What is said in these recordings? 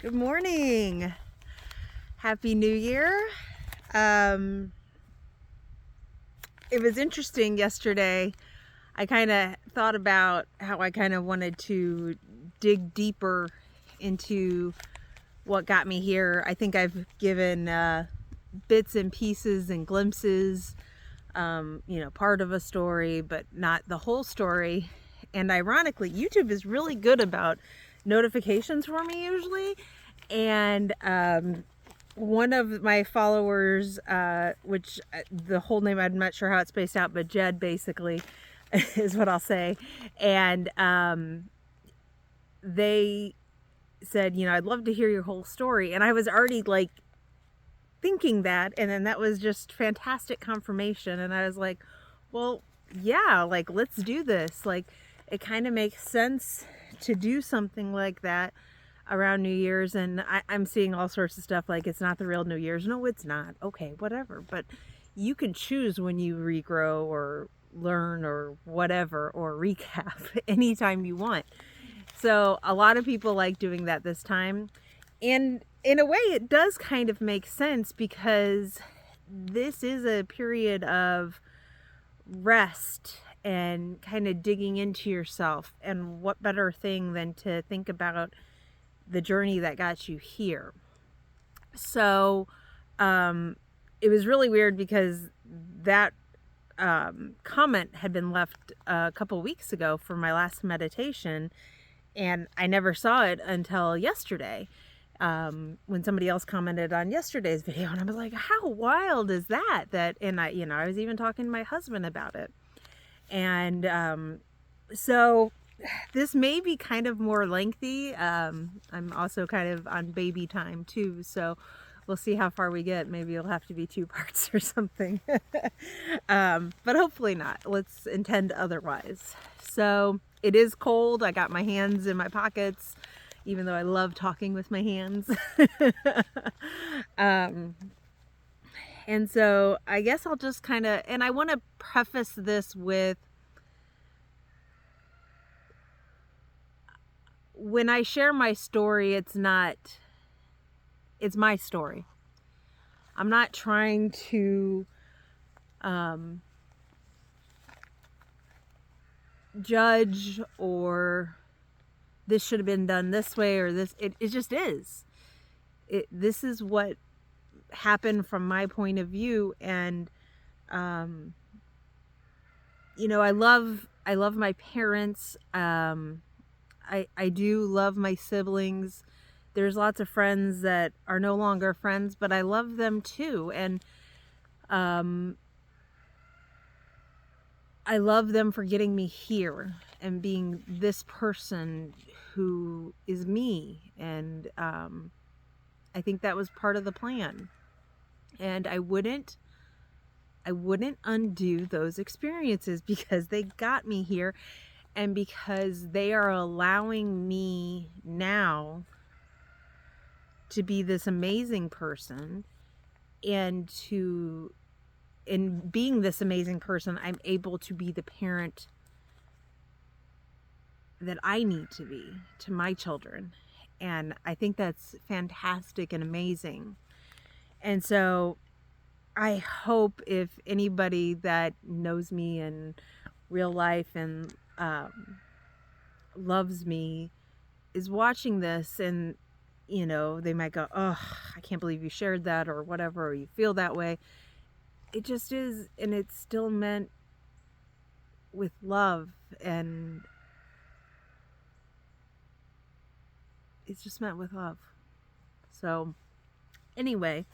Good morning. Happy New Year. It was interesting yesterday. I kind of thought about how I kind of wanted to dig deeper into what got me here. I think I've given bits and pieces and glimpses, part of a story, but not the whole story. And ironically, YouTube is really good about notifications for me usually. And one of my followers, which the whole name I'm not sure how it's spaced out, but Jed basically is what I'll say. And they said, I'd love to hear your whole story. And I was already like thinking that, and then that was just fantastic confirmation. And I was like, well, yeah, like let's do this. Like it kind of makes sense to do something like that around New Year's. And I'm seeing all sorts of stuff like it's not the real New Year's. No, it's not. Okay, whatever. But you can choose when you regrow or learn or whatever, or recap anytime you want. So a lot of people like doing that this time. And in a way, it does kind of make sense because this is a period of rest and kind of digging into yourself. And what better thing than to think about the journey that got you here. So it was really weird because that comment had been left a couple weeks ago for my last meditation, and I never saw it until yesterday when somebody else commented on yesterday's video, and I was like, how wild is that? And I was even talking to my husband about it. And so this may be kind of more lengthy. I'm also kind of on baby time too, so we'll see how far we get. Maybe it'll have to be 2 parts or something. But hopefully not. Let's intend otherwise. So it is cold. I got my hands in my pockets, even though I love talking with my hands. And so I guess I'll just kind of, and I want to preface this with, when I share my story, it's my story. I'm not trying to judge or this should have been done this way or this. It just is. This is what happened from my point of view. And I love my parents. I do love my siblings. There's lots of friends that are no longer friends, but I love them too. And I love them for getting me here and being this person who is me. And I think that was part of the plan. And I wouldn't undo those experiences because they got me here. And because they are allowing me now to be this amazing person, and in being this amazing person, I'm able to be the parent that I need to be to my children. And I think that's fantastic and amazing. And so I hope if anybody that knows me in real life and loves me is watching this, and they might go, oh, I can't believe you shared that, or whatever, or you feel that way. It just is, and it's still meant with love, and it's just meant with love. So anyway,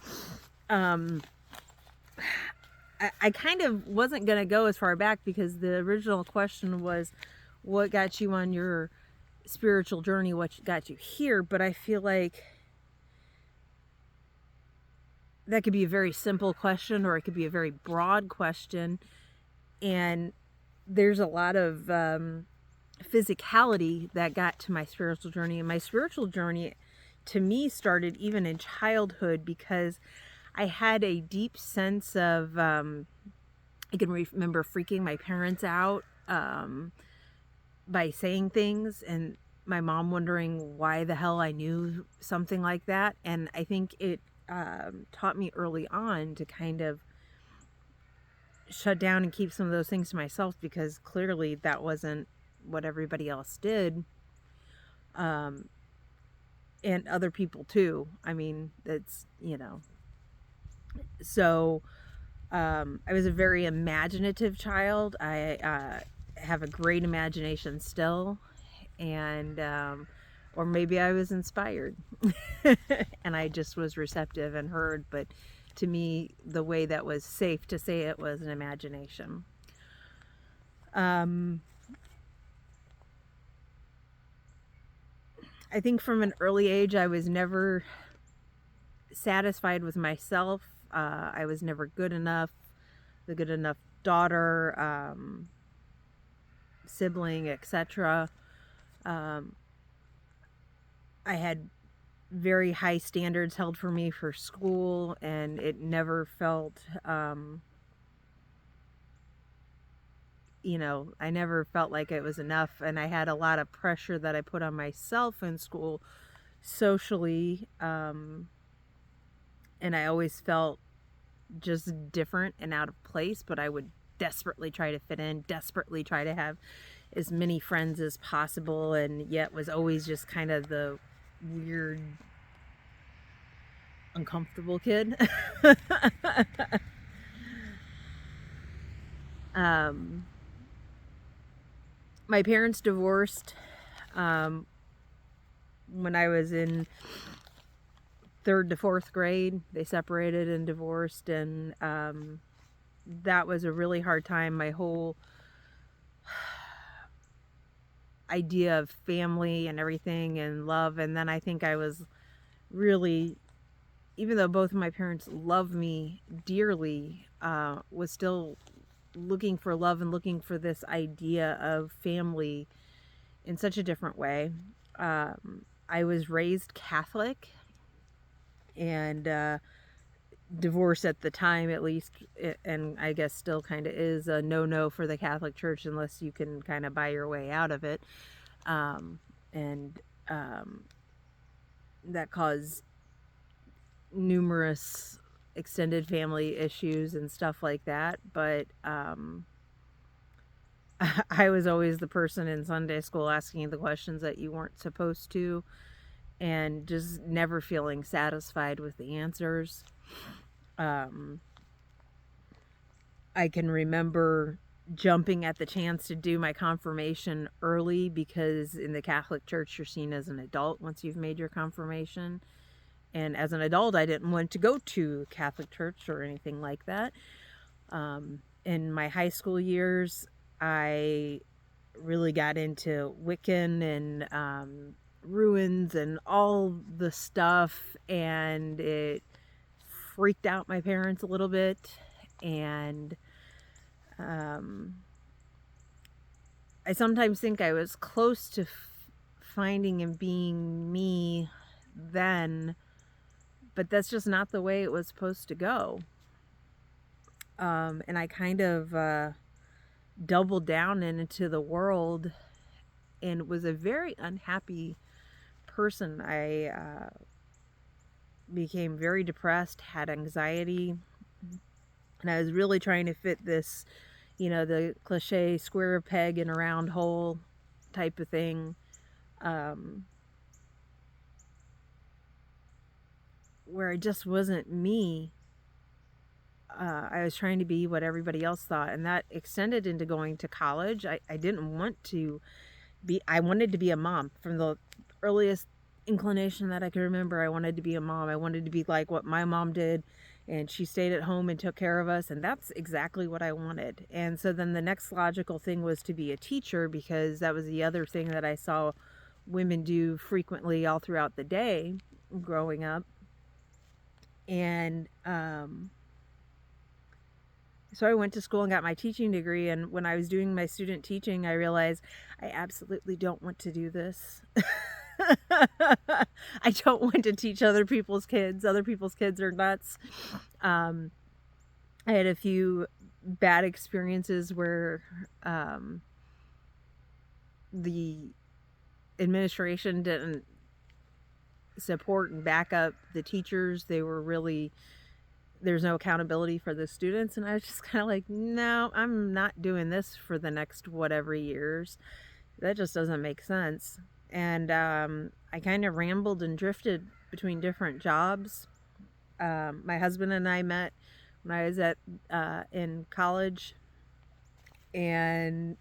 I kind of wasn't going to go as far back because the original question was, what got you on your spiritual journey? What got you here? But I feel like that could be a very simple question, or it could be a very broad question. And there's a lot of physicality that got to my spiritual journey. And my spiritual journey, to me, started even in childhood because I had a deep sense of, I can remember freaking my parents out by saying things, and my mom wondering why the hell I knew something like that. And I think it taught me early on to kind of shut down and keep some of those things to myself, because clearly that wasn't what everybody else did. And other people too. I mean, it's, so I was a very imaginative child. I have a great imagination still, and or maybe I was inspired and I just was receptive and heard. But to me, the way that was safe to say it was an imagination. I think from an early age, I was never satisfied with myself. I was never good enough, the good enough daughter, sibling, etc. I had very high standards held for me for school, and it never felt, I never felt like it was enough. And I had a lot of pressure that I put on myself in school socially. And I always felt just different and out of place, but I would desperately try to fit in, desperately try to have as many friends as possible, and yet was always just kind of the weird, uncomfortable kid. My parents divorced when I was in 3rd to 4th grade. They separated and divorced, and that was a really hard time. My whole idea of family and everything and love. And then I think I was really, even though both of my parents love me dearly, was still looking for love and looking for this idea of family in such a different way. I was raised Catholic, and divorce at the time, at least, and I guess still kind of is a no-no for the Catholic Church unless you can kind of buy your way out of it. And that caused numerous extended family issues and stuff like that. But I was always the person in Sunday school asking the questions that you weren't supposed to, and just never feeling satisfied with the answers. I can remember jumping at the chance to do my confirmation early, because in the Catholic Church you're seen as an adult once you've made your confirmation. And as an adult, I didn't want to go to Catholic Church or anything like that. In my high school years, I really got into Wiccan and ruins and all the stuff, and it freaked out my parents a little bit. And I sometimes think I was close to finding and being me then, but that's just not the way it was supposed to go. And I kind of doubled down into the world and was a very unhappy person. I became very depressed, had anxiety, and I was really trying to fit this, the cliche square peg in a round hole type of thing. Where I just wasn't me. I was trying to be what everybody else thought, and that extended into going to college. I didn't want to be, I wanted to be a mom. From the earliest inclination that I could remember, I wanted to be a mom. I wanted to be like what my mom did, and she stayed at home and took care of us, and that's exactly what I wanted. And so then the next logical thing was to be a teacher, because that was the other thing that I saw women do frequently all throughout the day growing up. And so I went to school and got my teaching degree, and when I was doing my student teaching, I realized I absolutely don't want to do this. I don't want to teach other people's kids. Other people's kids are nuts. I had a few bad experiences where the administration didn't support and back up the teachers. They were really, there's no accountability for the students. And I was just kind of like, no, I'm not doing this for the next whatever years. That just doesn't make sense. And I kind of rambled and drifted between different jobs. My husband and I met when I was at in college, and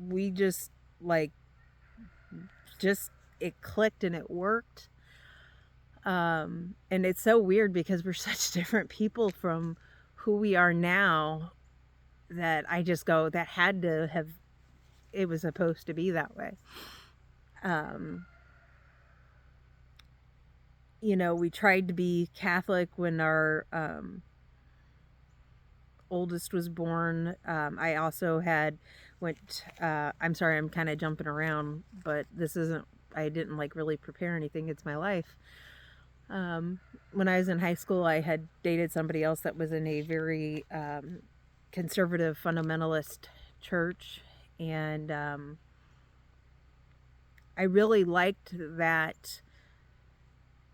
we just it clicked and it worked. And it's so weird because we're such different people from who we are now, that I just go, that had to have, it was supposed to be that way. You know, we tried to be Catholic when our oldest was born. I also I'm sorry, I'm kind of jumping around, but this isn't, I didn't really prepare anything. It's my life. When I was in high school, I had dated somebody else that was in a very conservative fundamentalist church, and I really liked that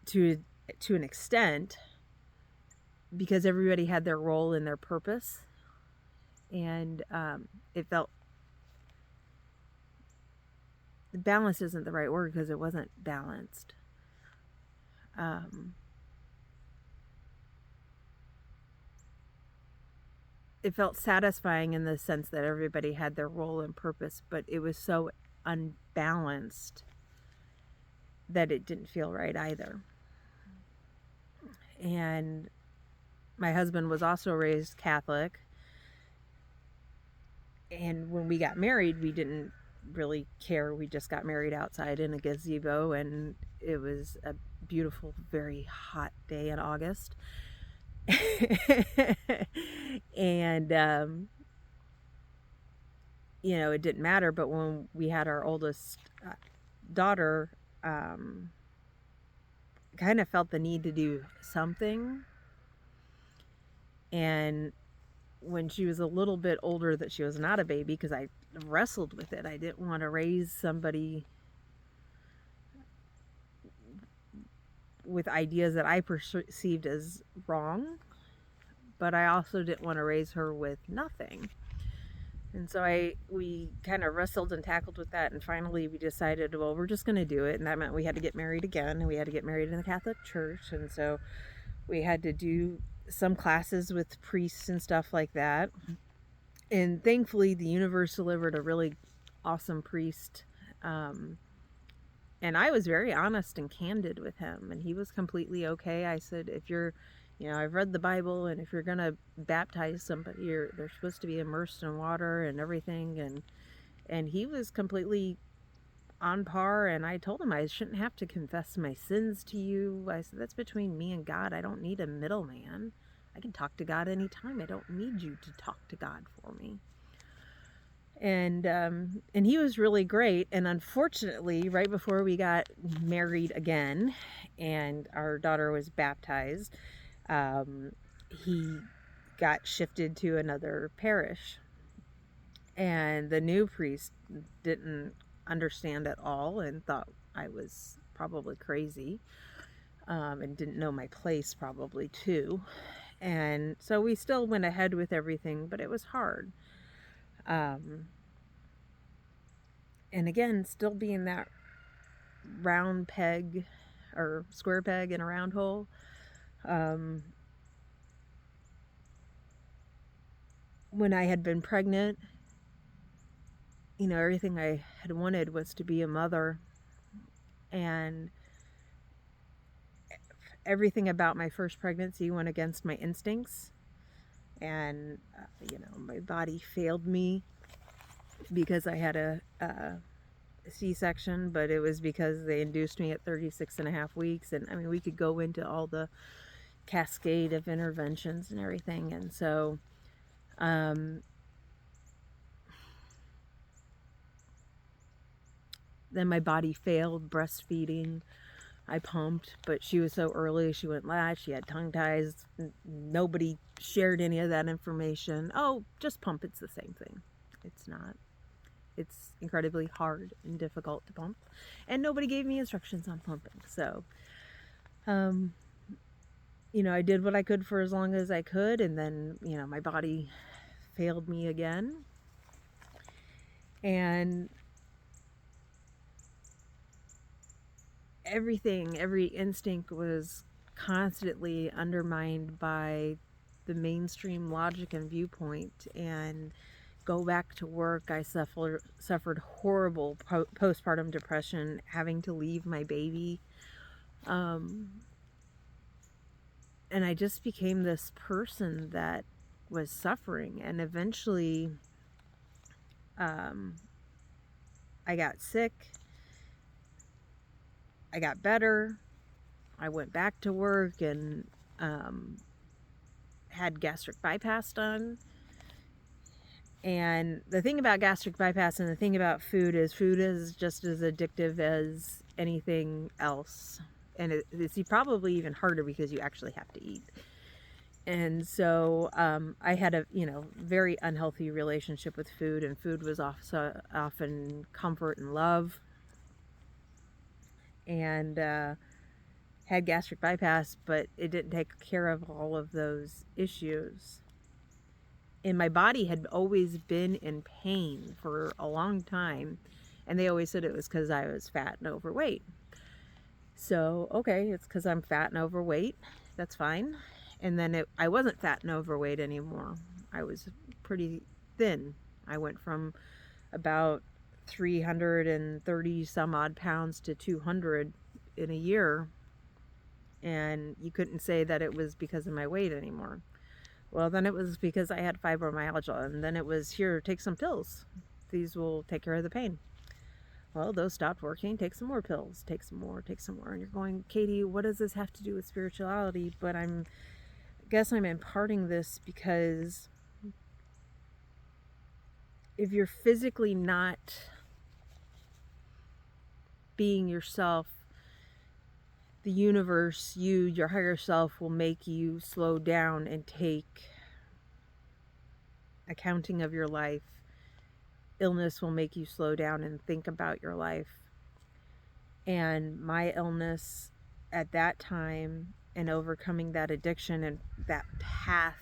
to an extent, because everybody had their role and their purpose, and it felt, balance isn't the right word because it wasn't balanced. It felt satisfying in the sense that everybody had their role and purpose, but it was so unbalanced that it didn't feel right either. And my husband was also raised Catholic, and when we got married, we didn't really care. We just got married outside in a gazebo, and it was a beautiful, very hot day in August. And you know, it didn't matter. But when we had our oldest daughter, kind of felt the need to do something. And when she was a little bit older, that she was not a baby, because I wrestled with it. I didn't want to raise somebody with ideas that I perceived as wrong, but I also didn't want to raise her with nothing. And so we kind of wrestled and tackled with that, and finally we decided, well, we're just going to do it. And that meant we had to get married again, and we had to get married in the Catholic Church. And so we had to do some classes with priests and stuff like that. And thankfully the universe delivered a really awesome priest. And I was very honest and candid with him, and he was completely okay. I said, if you're, you know, I've read the Bible, and if you're going to baptize somebody, they're supposed to be immersed in water and everything. And he was completely on par. And I told him I shouldn't have to confess my sins to you. I said, that's between me and God. I don't need a middleman. I can talk to God anytime. I don't need you to talk to God for me. And he was really great. And unfortunately, right before we got married again and our daughter was baptized, he got shifted to another parish. And the new priest didn't understand at all and thought I was probably crazy, and didn't know my place probably too. And so we still went ahead with everything, but it was hard. And again, still being that round peg or square peg in a round hole. When I had been pregnant, you know, everything I had wanted was to be a mother. And everything about my first pregnancy went against my instincts. And, you know, my body failed me because I had a C-section, but it was because they induced me at 36 and a half weeks. And I mean, we could go into all the cascade of interventions and everything. And so, then my body failed breastfeeding. I pumped, but she was so early. She wouldn't latch. She had tongue ties. Nobody shared any of that information. Oh, just pump. It's the same thing. It's not. It's incredibly hard and difficult to pump, and nobody gave me instructions on pumping. So, um, I did what I could for as long as I could, and then, my body failed me again. And every instinct was constantly undermined by the mainstream logic and viewpoint. And go back to work, I suffered horrible postpartum depression, having to leave my baby. And I just became this person that was suffering. And eventually, I got sick. I got better. I went back to work and had gastric bypass done. And the thing about gastric bypass and the thing about food is just as addictive as anything else. And it's probably even harder because you actually have to eat. And so I had a very unhealthy relationship with food, and food was also often comfort and love. And had gastric bypass, but it didn't take care of all of those issues. And my body had always been in pain for a long time, and they always said it was because I was fat and overweight. So, okay, it's because I'm fat and overweight. That's fine. And then I wasn't fat and overweight anymore. I was pretty thin. I went from about 330 some odd pounds to 200 in a year. And you couldn't say that it was because of my weight anymore. Well, then it was because I had fibromyalgia, and then it was, here, take some pills. These will take care of the pain. Well, those stopped working. Take some more pills. Take some more. Take some more. And you're going, Katie, what does this have to do with spirituality? But I guess I'm imparting this because if you're physically not being yourself, the universe, your higher self, will make you slow down and take accounting of your life. Illness will make you slow down and think about your life. And my illness at that time, and overcoming that addiction and that path,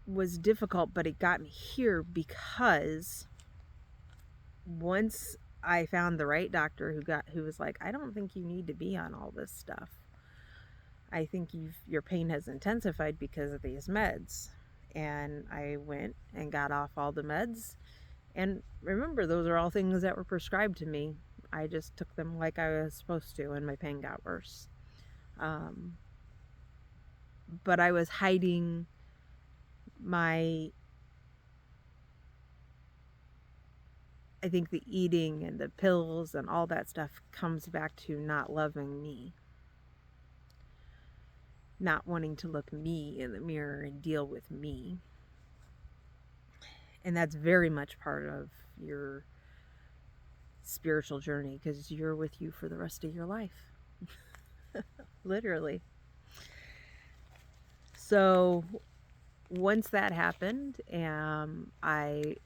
was difficult, but it got me here because once I found the right doctor who was like, I don't think you need to be on all this stuff. I think your pain has intensified because of these meds. And I went and got off all the meds. And remember, those are all things that were prescribed to me. I just took them like I was supposed to, and my pain got worse. But I was hiding I think the eating and the pills and all that stuff comes back to not loving me. Not wanting to look me in the mirror and deal with me. And that's very much part of your spiritual journey, because you're with you for the rest of your life. Literally. So once that happened, I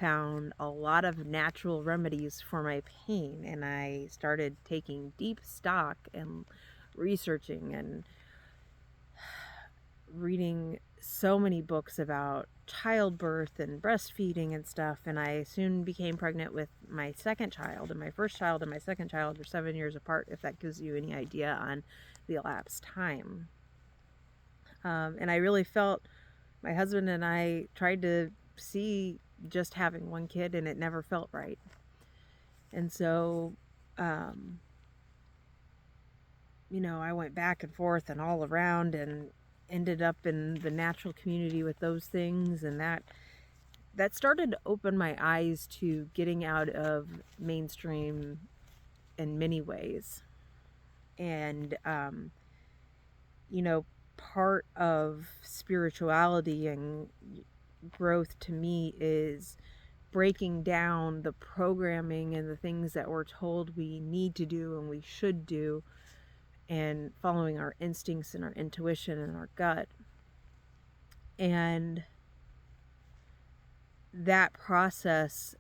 found a lot of natural remedies for my pain, and I started taking deep stock and researching and reading so many books about childbirth and breastfeeding and stuff. And I soon became pregnant with my second child, and my first child and my second child were 7 years apart, if that gives you any idea on the elapsed time. And I really felt, my husband and I tried to see just having one kid, and it never felt right. And so I went back and forth and all around, and ended up in the natural community with those things, and that started to open my eyes to getting out of mainstream in many ways. And part of spirituality and growth to me is breaking down the programming and the things that we're told we need to do and we should do, and following our instincts and our intuition and our gut. And that process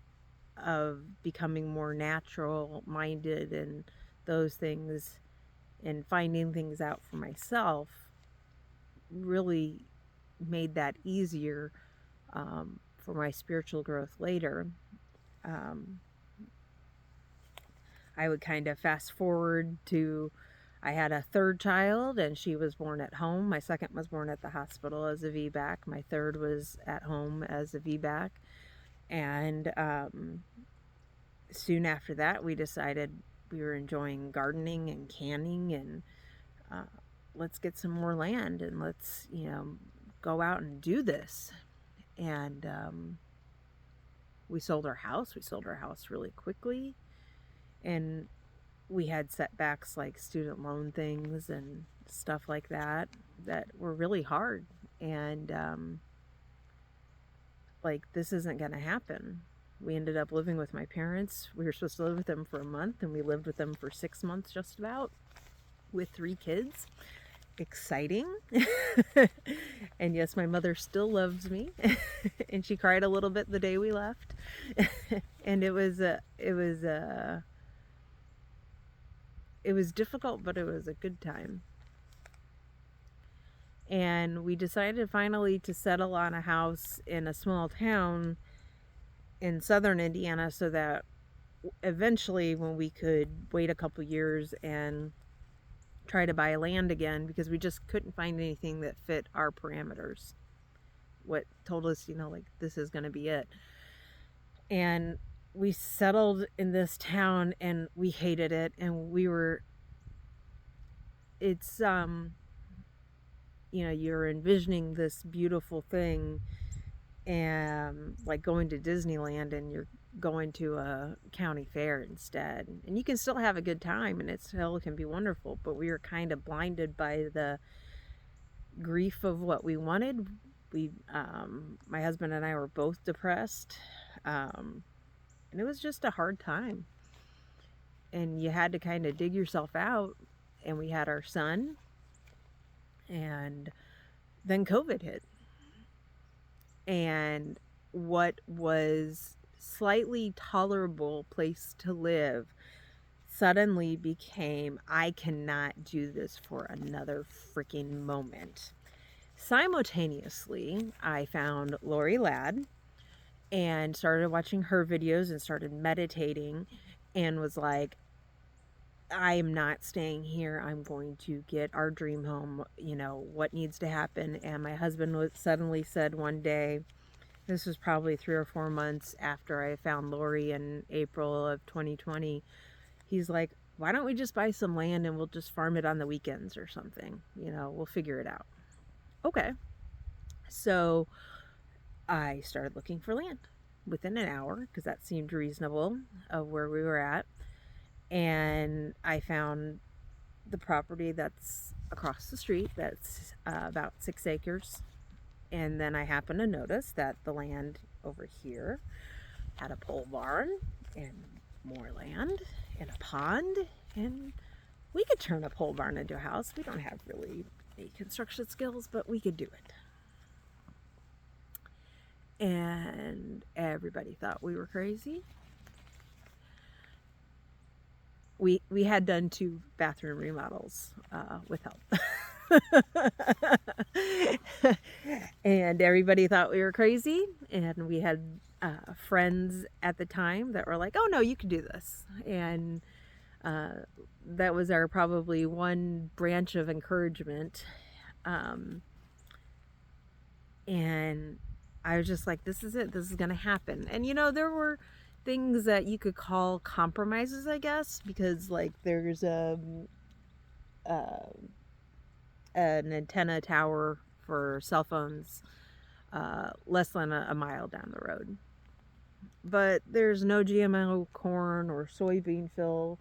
of becoming more natural minded and those things, and finding things out for myself, really made that easier for my spiritual growth later. I would kind of fast forward to, I had a third child and she was born at home. My second was born at the hospital as a VBAC. My third was at home as a VBAC. And soon after that, we decided we were enjoying gardening and canning, and let's get some more land and let's, go out and do this. And we sold our house. We sold our house really quickly. And we had setbacks like student loan things and stuff like that were really hard. And this isn't going to happen. We ended up living with my parents. We were supposed to live with them for a month, and we lived with them for 6 months just about, with 3 kids. Exciting. And yes, my mother still loves me. And she cried a little bit the day we left. And it was difficult, but it was a good time. And we decided finally to settle on a house in a small town in southern Indiana, so that eventually, when we could wait a couple years and try to buy land again, because we just couldn't find anything that fit our parameters, what told us, this is going to be it. And we settled in this town and we hated it. And it's you're envisioning this beautiful thing, and like going to Disneyland, and you're going to a county fair instead. And you can still have a good time, and it still can be wonderful, but we were kind of blinded by the grief of what we wanted. My husband and I were both depressed, and it was just a hard time. And you had to kind of dig yourself out. And we had our son, and then COVID hit. And what was slightly tolerable place to live suddenly became, I cannot do this for another freaking moment. Simultaneously, I found Lori Ladd and started watching her videos and started meditating, and was like, I am not staying here. I'm going to get our dream home. What needs to happen? And my husband suddenly said one day, this was probably 3 or 4 months after I found Lori in April of 2020. He's like, why don't we just buy some land and we'll just farm it on the weekends or something? We'll figure it out. Okay. So I started looking for land within an hour, because that seemed reasonable of where we were at. And I found the property that's across the street that's about 6 acres. And then I happened to notice that the land over here had a pole barn and more land and a pond. And we could turn a pole barn into a house. We don't have really any construction skills, but we could do it. And everybody thought we were crazy. We had done 2 bathroom remodels with help. And everybody thought we were crazy. And we had friends at the time that were like, oh no, you can do this. And that was our probably one branch of encouragement. And I was just like, this is it. This is going to happen. And there were things that you could call compromises, I guess, because there's an antenna tower for cell phones less than a mile down the road. But there's no GMO corn or soybean fill.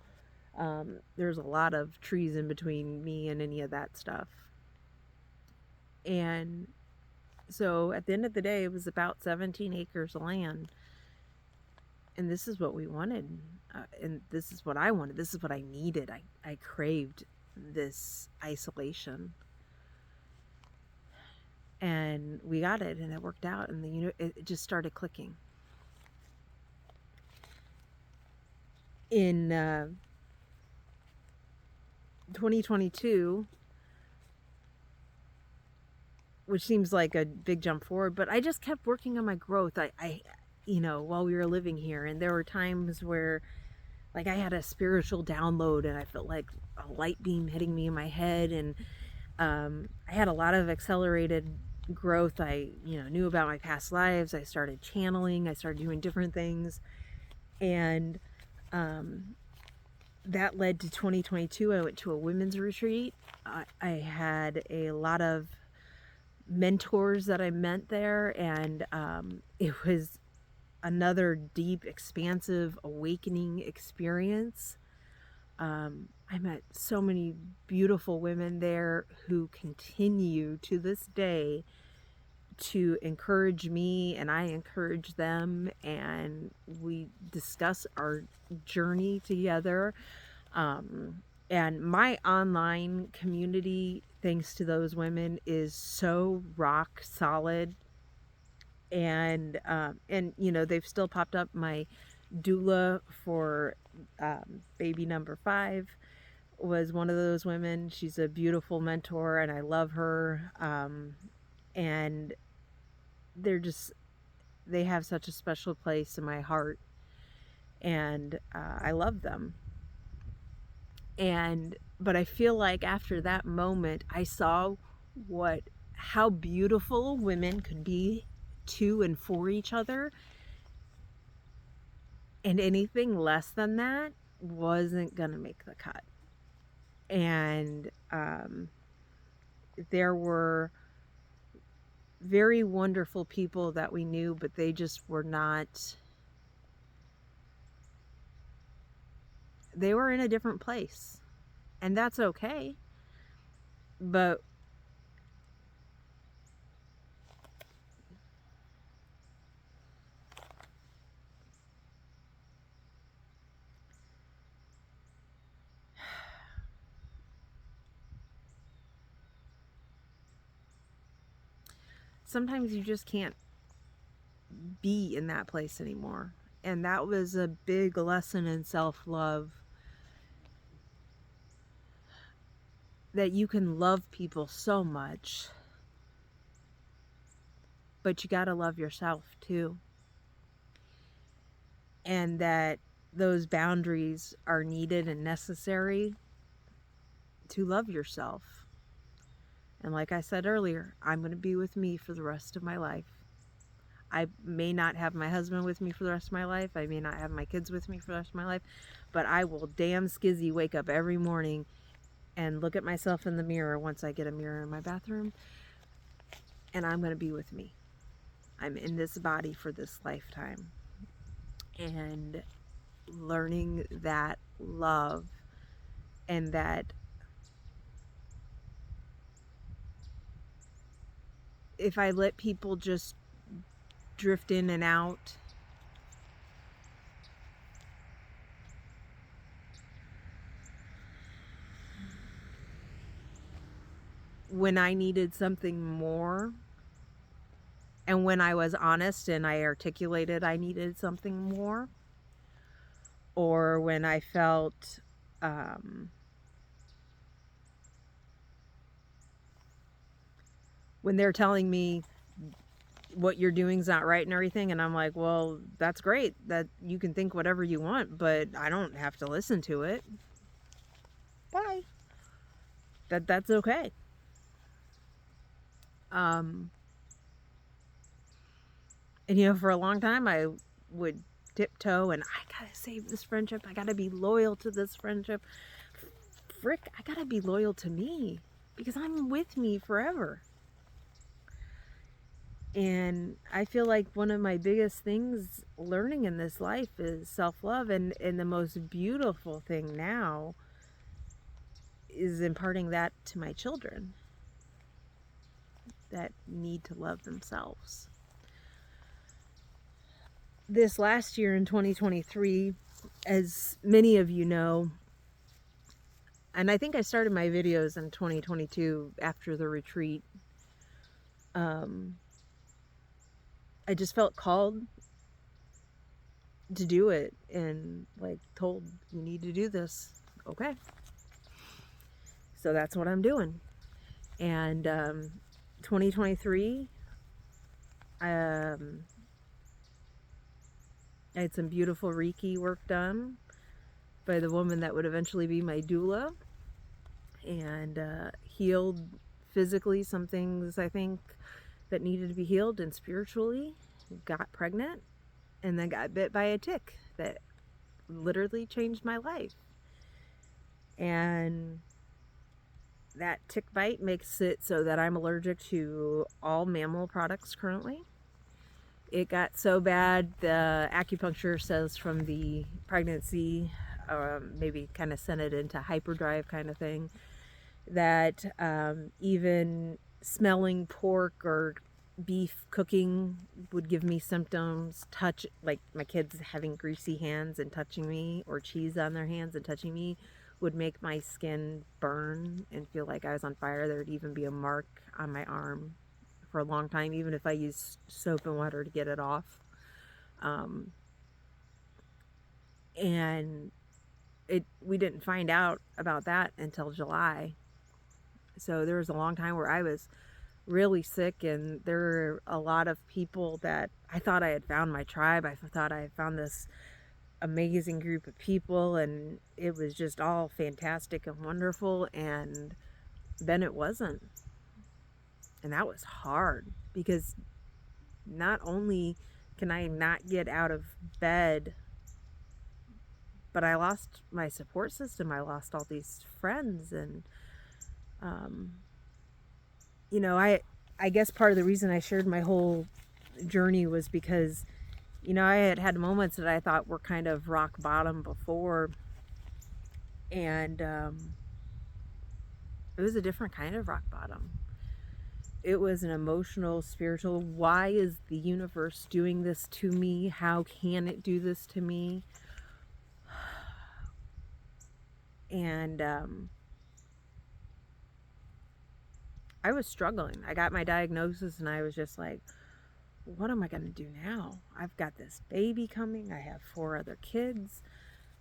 There's a lot of trees in between me and any of that stuff. And so at the end of the day, it was about 17 acres of land. And this is what we wanted. And this is what I wanted. This is what I needed. I craved this isolation. And we got it, and it worked out, and it just started clicking. In 2022, which seems like a big jump forward, but I just kept working on my growth. I while we were living here, and there were times where, like, I had a spiritual download, and I felt like a light beam hitting me in my head, and I had a lot of accelerated growth. I knew about my past lives. I started channeling. I started doing different things, and that led to 2022. I went to a women's retreat. I had a lot of mentors that I met there, and it was another deep, expansive, awakening experience. I met so many beautiful women there who continue to this day to encourage me, and I encourage them, and we discuss our journey together. And my online community, thanks to those women, is so rock solid. And they've still popped up. My doula for baby number 5 was one of those women. She's a beautiful mentor, and I love her. And they have such a special place in my heart, and I love them. But I feel like after that moment, I saw how beautiful women could be to and for each other, and anything less than that wasn't gonna make the cut. And there were very wonderful people that we knew, but they just were not. They were in a different place, and that's okay. But sometimes you just can't be in that place anymore. And that was a big lesson in self-love, that you can love people so much, but you gotta love yourself too. And that those boundaries are needed and necessary to love yourself. And like I said earlier, I'm going to be with me for the rest of my life. I may not have my husband with me for the rest of my life. I may not have my kids with me for the rest of my life. But I will damn skizzy wake up every morning and look at myself in the mirror once I get a mirror in my bathroom. And I'm going to be with me. I'm in this body for this lifetime. And learning that love, and that if I let people just drift in and out, when I needed something more, and when I was honest and I articulated I needed something more, or when I felt when they're telling me what you're doing is not right and everything, and I'm like, well, that's great that you can think whatever you want, but I don't have to listen to it. Bye. That's okay. And for a long time I would tiptoe, and I gotta save this friendship, I gotta be loyal to this friendship. Frick, I gotta be loyal to me, because I'm with me forever. And I feel like one of my biggest things learning in this life is self-love, and the most beautiful thing now is imparting that to my children that need to love themselves. This last year in 2023, as many of you know, and I think I started my videos in 2022 after the retreat. I just felt called to do it and like told, you need to do this. Okay. So that's what I'm doing. And 2023, I had some beautiful Reiki work done by the woman that would eventually be my doula, and healed physically some things I think that needed to be healed, and spiritually got pregnant, and then got bit by a tick that literally changed my life. And that tick bite makes it so that I'm allergic to all mammal products currently. It got so bad, the acupuncture says from the pregnancy, maybe kind of sent it into hyperdrive kind of thing, that even smelling pork or beef cooking would give me symptoms. Touch, like my kids having greasy hands and touching me, or cheese on their hands and touching me, would make my skin burn and feel like I was on fire. There would even be a mark on my arm for a long time, even if I used soap and water to get it off. And we didn't find out about that until July. So there was a long time where I was really sick, and there were a lot of people that I thought I had found my tribe. I thought I had found this amazing group of people, and it was just all fantastic and wonderful, and then it wasn't. And that was hard, because not only can I not get out of bed, but I lost my support system. I lost all these friends, and you know, I guess part of the reason I shared my whole journey was because, you know, I had had moments that I thought were kind of rock bottom before, and it was a different kind of rock bottom. It was an emotional, spiritual, why is the universe doing this to me? How can it do this to me? And I was struggling. I got my diagnosis, and I was just like, what am I going to do now? I've got this baby coming. I have 4 other kids.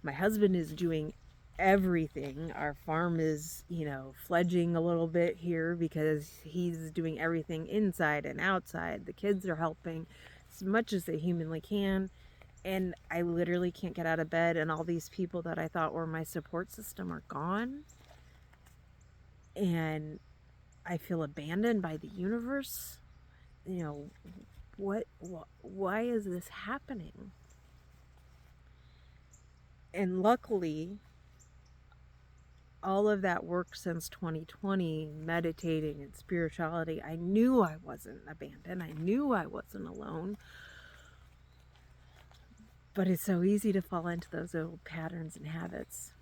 My husband is doing everything. Our farm is, you know, fledging a little bit here because he's doing everything inside and outside. The kids are helping as much as they humanly can. And I literally can't get out of bed, and all these people that I thought were my support system are gone. And I feel abandoned by the universe. You know, why is this happening? And luckily, all of that work since 2020, meditating and spirituality, I knew I wasn't abandoned. I knew I wasn't alone. But it's so easy to fall into those old patterns and habits.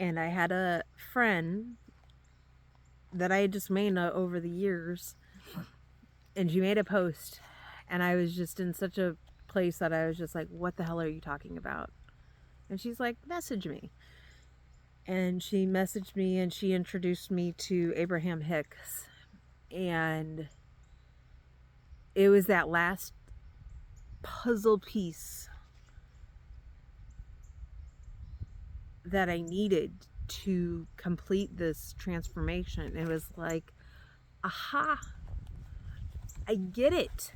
And I had a friend that I had just made over the years, and she made a post, and I was just in such a place that I was just like, what the hell are you talking about? And she's like, message me. And she messaged me, and she introduced me to Abraham Hicks. And it was that last puzzle piece that I needed to complete this transformation. It was like, aha, I get it.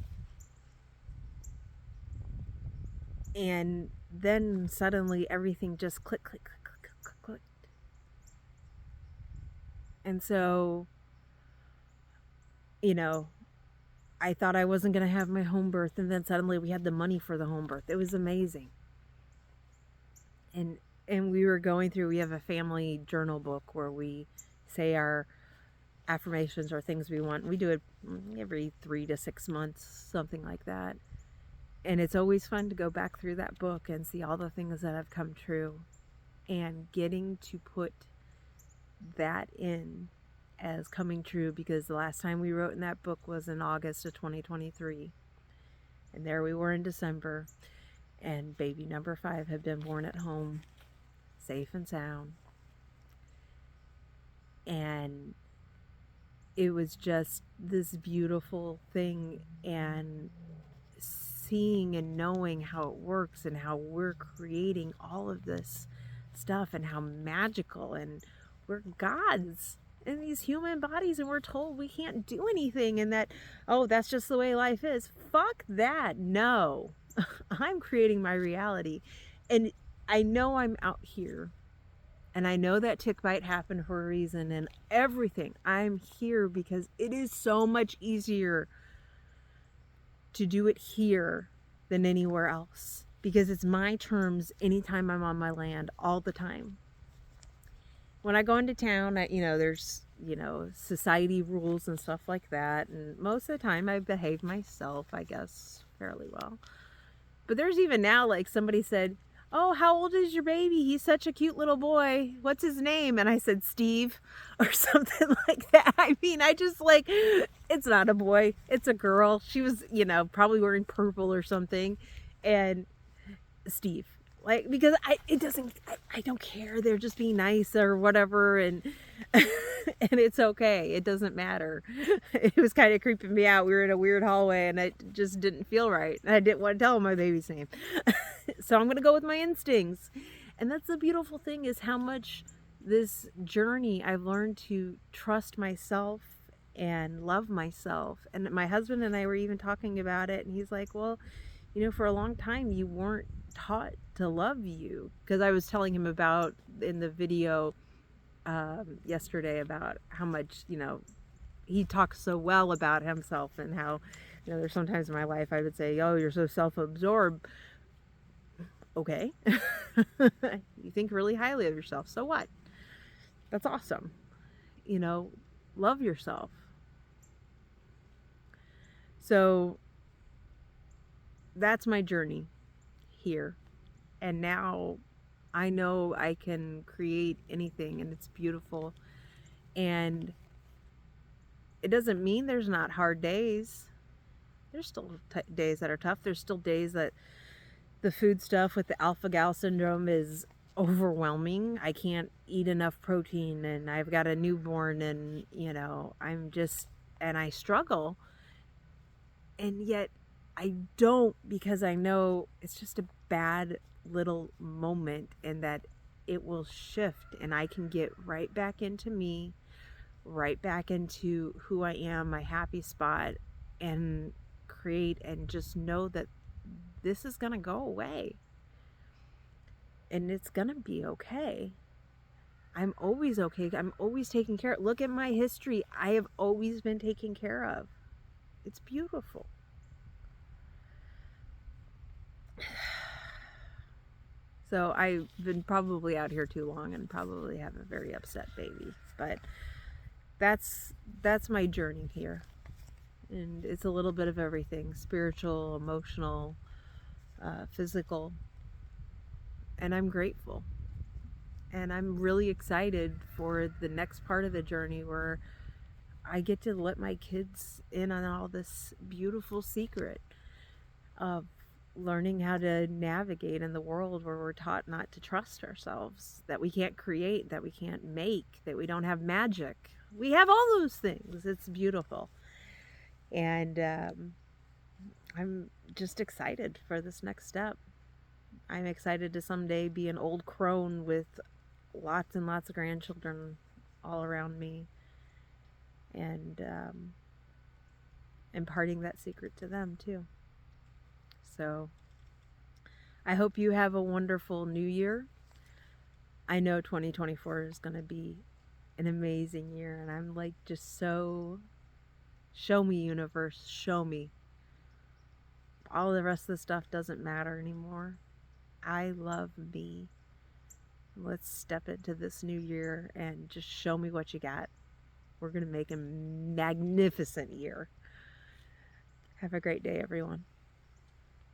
And then suddenly everything just click, click, click, click, click, clicked. And so, you know, I thought I wasn't going to have my home birth, and then suddenly we had the money for the home birth. It was amazing. And we were going through, we have a family journal book where we say our affirmations or things we want. We do it every 3 to 6 months, something like that. And it's always fun to go back through that book and see all the things that have come true, and getting to put that in as coming true, because the last time we wrote in that book was in August of 2023, and there we were in December. and baby number 5 had been born at home, safe and sound. And it was just this beautiful thing, and seeing and knowing how it works and how we're creating all of this stuff and how magical, and we're gods in these human bodies, and we're told we can't do anything, and that, oh, that's just the way life is. Fuck that. No. I'm creating my reality. And I know I'm out here, and I know that tick bite happened for a reason, and everything. I'm here because it is so much easier to do it here than anywhere else, because it's my terms anytime I'm on my land, all the time. When I go into town, there's, society rules and stuff like that, and most of the time I behave myself, I guess, fairly well. But there's even now, like, somebody said, oh, how old is your baby? He's such a cute little boy. What's his name? And I said, Steve, or something like that. I mean, I just, like, it's not a boy, it's a girl. She was, probably wearing purple or something. And Steve, like, because I don't care. They're just being nice or whatever. And, and it's okay. It doesn't matter. It was kind of creeping me out. We were in a weird hallway, and it just didn't feel right. I didn't want to tell him my baby's name. So I'm going to go with my instincts. And that's the beautiful thing, is how much this journey I've learned to trust myself and love myself. And my husband and I were even talking about it, and he's like, well, for a long time you weren't taught to love you. Because I was telling him about, in the video yesterday, about how much, he talks so well about himself, and how, there's sometimes in my life I would say, oh, you're so self-absorbed. Okay. You think really highly of yourself, so what? That's awesome. Love yourself. So that's my journey here. And now I know I can create anything, and it's beautiful. And it doesn't mean there's not hard days. There's still days that are tough. There's still days that the food stuff with the alpha-gal syndrome is overwhelming. I can't eat enough protein, and I've got a newborn, and and I struggle. And yet I don't, because I know it's just a bad little moment, and that it will shift, and I can get right back into me, right back into who I am, my happy spot, and create, and just know that this is gonna go away, and it's gonna be okay. I'm always okay. I'm always taken care of. Look at my history. I have always been taken care of. It's beautiful. So I've been probably out here too long, and probably have a very upset baby, but that's my journey here. And it's a little bit of everything: spiritual, emotional, physical. And I'm grateful. And I'm really excited for the next part of the journey, where I get to let my kids in on all this beautiful secret of learning how to navigate in the world where we're taught not to trust ourselves, that we can't create, that we can't make, that we don't have magic. We have all those things. It's beautiful. And I'm just excited for this next step. I'm excited to someday be an old crone with lots and lots of grandchildren all around me, and imparting that secret to them too. So I hope you have a wonderful new year. I know 2024 is going to be an amazing year, and I'm like, just so, show me, universe, show me. All the rest of the stuff doesn't matter anymore. I love me. Let's step into this new year and just show me what you got. We're going to make a magnificent year. Have a great day, everyone.